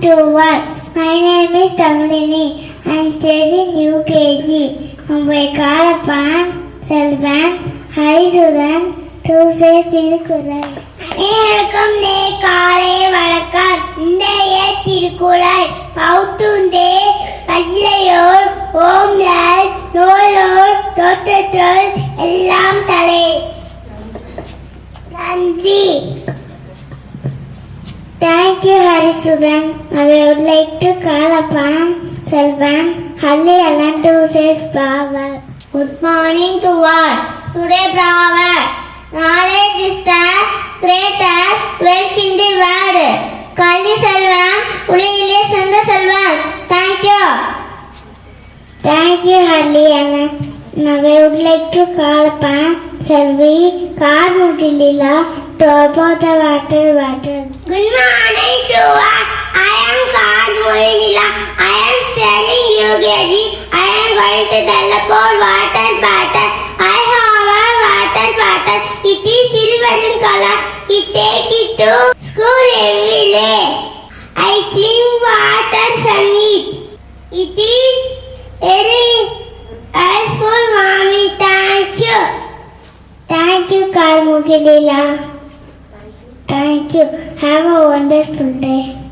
to all. My name is Tamlini. I am studying UKG. நம்மை காலப்பான் செல்வன் ஹரிசுதன் டூசே திருக்குறள். அனைவருக்கும் காலை வணக்கம். இன்றைய திருக்குறள் பௌத்துண்டே பல்லையோர் ஓம்லால் நோலோர் தோற்றத்தோல் எல்லாம் தலை. நன்றி. Thank you, Hr.Sec. I would like to call upon Selvan Halli Alan to say Bravo. Good morning to all. Today, Bravo. Knowledge is the greatest wealth in the world. Kalli Selvan, Ulile Sanda Selvan. Thank you. Thank you, Halli Alan. Now I would like to call upon Selvi Karmudilila to about the water. Good morning to all. I am Karmudilila. I am studying UKG. I am going to tell about water bottle. I have a water bottle. It is silver in color. It take it to school every day. I drink water from it. It is very helpful, mommy. Thank you. Thank you, Karmudilila. Thank you. Have a wonderful day.